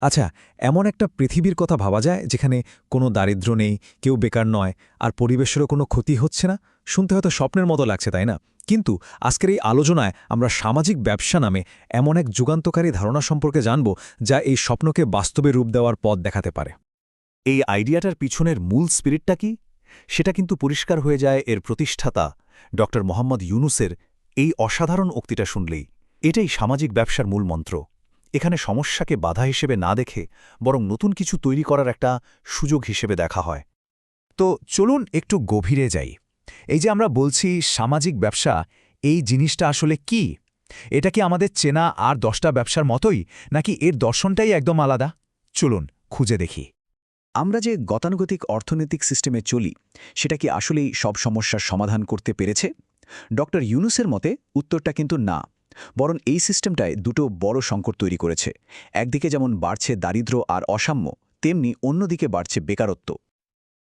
আচ্ছা, এমন একটা পৃথিবীর কথা ভাবা যায় যেখানে কোনো দারিদ্র্য নেই, কেউ বেকার নয়, আর পরিবেশেরও কোনো ক্ষতি হচ্ছে না? শুনতে হয়তো স্বপ্নের মতো লাগছে, তাই না? কিন্তু আজকের এই আলোচনায় আমরা সামাজিক ব্যবসা নামে এমন এক যুগান্তকারী ধারণা সম্পর্কে জানব যা এই স্বপ্নকে বাস্তবে রূপ দেওয়ার পথ দেখাতে পারে। এই আইডিয়াটার পিছনের মূল স্পিরিটটা কি সেটা কিন্তু পরিষ্কার হয়ে যায় এর প্রতিষ্ঠাতা ড মোহাম্মদ ইউনুসের এই অসাধারণ উক্তিটা শুনলেই। এটাই সামাজিক ব্যবসার মূল মন্ত্র। এখানে সমস্যাকে বাধা হিসেবে না দেখে বরং নতুন কিছু তৈরি করার একটা সুযোগ হিসেবে দেখা হয়। তো চলুন একটু গভীরে যাই। এই যে আমরা বলছি সামাজিক ব্যবসা, এই জিনিসটা আসলে কি? এটা কি আমাদের চেনা আর 10টা ব্যবসার মতোই, নাকি এর দর্শনটাই একদম আলাদা? চলুন খুঁজে দেখি। আমরা যে গতানুগতিক অর্থনৈতিক সিস্টেমে চলি সেটা কি আসলেই সব সমস্যার সমাধান করতে পেরেছে? ডক্টর ইউনুসের মতে উত্তরটা কিন্তু না, বরং এই সিস্টেমটায় দুটো বড় সংকট তৈরি করেছে। একদিকে যেমন বাড়ছে দারিদ্র্য আর অসাম্য, তেমনি অন্যদিকে বাড়ছে বেকারত্ব।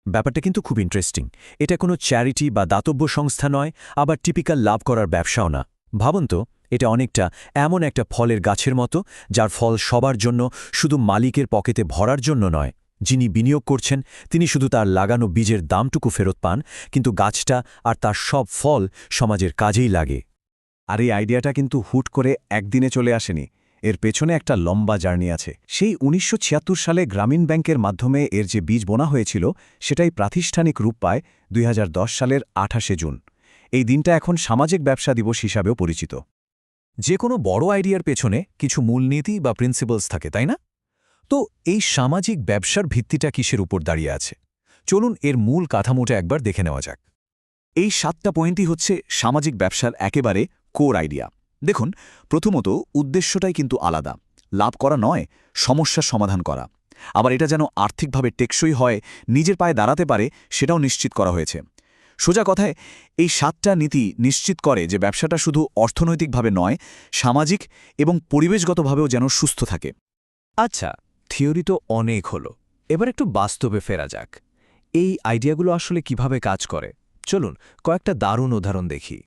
ব্যাপারটা কিন্তু খুব ইন্টারেস্টিং। এটা কোনো চ্যারিটি বা দাতব্য সংস্থা নয়, আবার টিপিক্যাল লাভ করার ব্যবসাও না। ভাবুন তো, এটা অনেকটা এমন একটা ফলের গাছের মতো যার ফল সবার জন্য, শুধু মালিকের পকেটে ভরার জন্য নয়। যিনি বিনিয়োগ করছেন তিনি শুধু তার লাগানো বীজের দামটুকু ফেরত পান, কিন্তু গাছটা আর তার সব ফল সমাজের কাজেই লাগে। আর এই আইডিয়াটা কিন্তু হুট করে একদিনে চলে আসেনি। এর পেছনে একটা লম্বা জার্নি আছে। সেই ১৯৭৬ সালে গ্রামীণ ব্যাংকের মাধ্যমে এর যে বীজ বোনা হয়েছিল সেটাই প্রাতিষ্ঠানিক রূপ পায় ২০১০ সালের ২৮শে জুন। এই দিনটা এখন সামাজিক ব্যবসা দিবস হিসাবেও পরিচিত। যে কোনো বড় আইডিয়ার পেছনে কিছু মূলনীতি বা প্রিন্সিপালস থাকে, তাই না? তো এই সামাজিক ব্যবসার ভিত্তিটা কিসের উপর দাঁড়িয়ে আছে? চলুন এর মূল কাঠামোটা একবার দেখে নেওয়া যাক। এই 7টা পয়েন্টই হচ্ছে সামাজিক ব্যবসার একেবারে কোর আইডিয়া। দেখুন, প্রথমত উদ্দেশ্যটাই কিন্তু আলাদা। লাভ করা নয়, সমস্যার সমাধান করা। আবার এটা যেন আর্থিকভাবে টেকসই হয়, নিজের পায়ে দাঁড়াতে পারে, সেটাও নিশ্চিত করা হয়েছে। সোজা কথায় এই 7টা নীতি নিশ্চিত করে যে ব্যবসাটা শুধু অর্থনৈতিকভাবে নয়, সামাজিক এবং পরিবেশগতভাবেও যেন সুস্থ থাকে। আচ্ছা, থিওরি তো অনেক হলো, এবার একটু বাস্তবে ফেরা যাক। এই আইডিয়াগুলো আসলে কিভাবে কাজ করে চলুন কয়েকটা দারুণ উদাহরণ দেখি।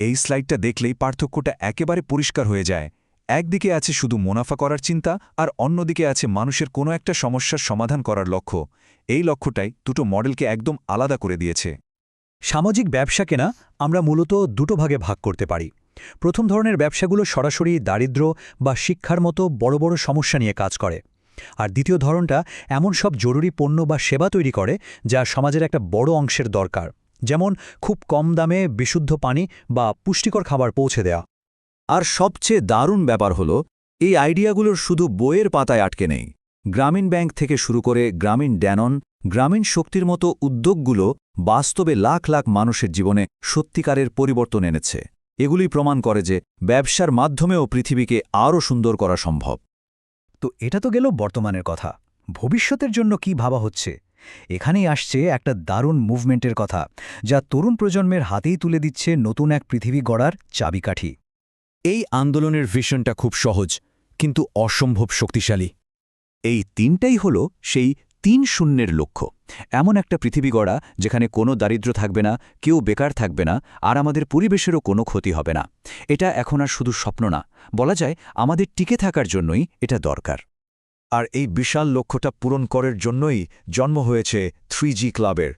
এই স্লাইডটা দেখলেই পার্থক্যটা একেবারে পরিষ্কার হয়ে যায়। একদিকে আছে শুধু মুনাফা করার চিন্তা, আর অন্যদিকে আছে মানুষের কোনো একটা সমস্যার সমাধান করার লক্ষ্য। এই লক্ষ্যটাই দুটো মডেলকে একদম আলাদা করে দিয়েছে। সামাজিক ব্যবসাকে না আমরা মূলত দুটো ভাগে ভাগ করতে পারি। প্রথম ধরনের ব্যবসাগুলো সরাসরি দারিদ্র্য বা শিক্ষার মতো বড় বড় সমস্যা নিয়ে কাজ করে। আর দ্বিতীয় ধরনটা এমন সব জরুরি পণ্য বা সেবা তৈরি করে যা সমাজের একটা বড় অংশের দরকার, যেমন খুব কম দামে বিশুদ্ধ পানি বা পুষ্টিকর খাবার পৌঁছে দেয়া। আর সবচেয়ে দারুণ ব্যাপার হলো, এই আইডিয়াগুলোর শুধু বইয়ের পাতায় আটকে নেই। গ্রামীণ ব্যাংক থেকে শুরু করে গ্রামীণ ড্যানন, গ্রামীণ শক্তির মতো উদ্যোগগুলো বাস্তবে লাখ লাখ মানুষের জীবনে সত্যিকারের পরিবর্তন এনেছে। এগুলি প্রমাণ করে যে ব্যবসার মাধ্যমেও পৃথিবীকে আরও সুন্দর করা সম্ভব। তো এটা তো গেল বর্তমানের কথা। ভবিষ্যতের জন্য কি ভাবা হচ্ছে? এখানেই আসছে একটা দারুণ মুভমেন্টের কথা, যা তরুণ প্রজন্মের হাতেই তুলে দিচ্ছে নতুন এক পৃথিবী গড়ার চাবিকাঠি। এই আন্দোলনের ভিশনটা খুব সহজ, কিন্তু অসম্ভব শক্তিশালী। এই তিনটাই হল সেই ৩-০ লক্ষ্য। এমন একটা পৃথিবী গড়া যেখানে কোনো দারিদ্র্য থাকবে না, কেউ বেকার থাকবে না, আর আমাদের পরিবেশেরও কোনো ক্ষতি হবে না। এটা এখন আর শুধু স্বপ্ন না, বলা যায় আমাদের টিকে থাকার জন্যই এটা দরকার। আর এই বিশাল লক্ষ্যটা পূরণ করার জন্যই জন্ম হয়েছে 3G ক্লাবের।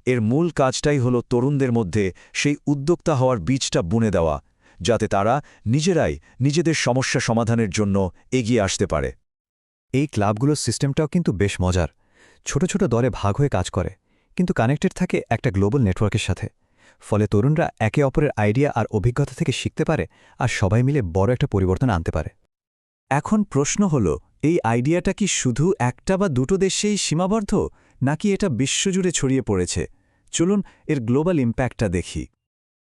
এর মূল কাজটাই হল তরুণদের মধ্যে সেই উদ্যোক্তা হওয়ার বীজটা বুনে দেওয়া, যাতে তারা নিজেরাই নিজেদের সমস্যা সমাধানের জন্য এগিয়ে আসতে পারে। এই ক্লাবগুলোর সিস্টেমটাও কিন্তু বেশ মজার। ছোট ছোট দলে ভাগ হয়ে কাজ করে, কিন্তু কানেক্টেড থাকে একটা গ্লোবাল নেটওয়ার্কের সাথে। ফলে তরুণরা একে অপরের আইডিয়া আর অভিজ্ঞতা থেকে শিখতে পারে, আর সবাই মিলে বড় একটা পরিবর্তন আনতে পারে। এখন প্রশ্ন হল, এই আইডিয়াটা কি শুধু একটা বা দুটো দেশেই সীমাবদ্ধ, নাকি এটা বিশ্বজুড়ে ছড়িয়ে পড়েছে? চলুন এর গ্লোবাল ইম্প্যাক্টটা দেখি।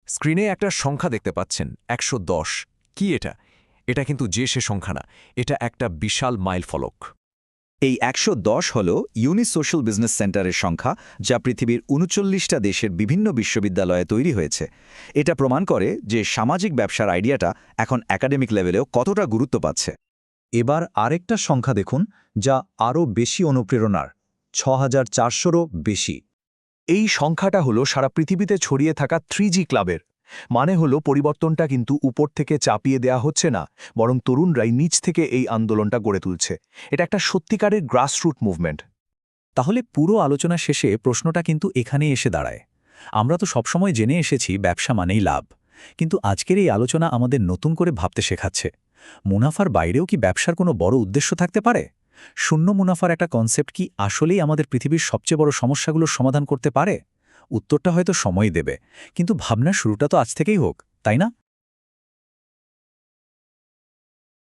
স্ক্রিনে একটা সংখ্যা দেখতে পাচ্ছেন, ১১০। কি এটা? এটা কিন্তু যে সে সংখ্যা না, এটা একটা বিশাল মাইলফলক। এই ১১০ হল ইউনিস সোশ্যাল বিজনেস সেন্টারের সংখ্যা, যা পৃথিবীর ৩৯টা দেশের বিভিন্ন বিশ্ববিদ্যালয়ে তৈরি হয়েছে। এটা প্রমাণ করে যে সামাজিক ব্যবসার আইডিয়াটা এখন একাডেমিক লেভেলেও কতটা গুরুত্ব পাচ্ছে। এবার আরেকটা সংখ্যা দেখুন, যা আরও বেশি অনুপ্রেরণার, ৬,৪০০রও বেশি। এই সংখ্যাটা হলো সারা পৃথিবীতে ছড়িয়ে থাকা 3G ক্লাবের। মানে হলো পরিবর্তনটা কিন্তু উপর থেকে চাপিয়ে দেয়া হচ্ছে না, বরং তরুণরাই নিচ থেকে এই আন্দোলনটা গড়ে তুলছে। এটা একটা সত্যিকারের গ্রাসরুট মুভমেন্ট। তাহলে পুরো আলোচনা শেষে প্রশ্নটা কিন্তু এখানেই এসে দাঁড়ায়। আমরা তো সবসময় জেনে এসেছি ব্যবসা মানেই লাভ, কিন্তু আজকের এই আলোচনা আমাদের নতুন করে ভাবতে শেখাচ্ছে মুনাফার বাইরেও কি ব্যবসার কোনো বড় উদ্দেশ্য থাকতে পারে? শূন্য মুনাফার একটা কনসেপ্ট কি আসলেই আমাদের পৃথিবীর সবচেয়ে বড় সমস্যাগুলোর সমাধান করতে পারে? উত্তরটা হয়তো সময় দেবে, কিন্তু ভাবনার শুরুটা তো আজ থেকেই হোক, তাই না?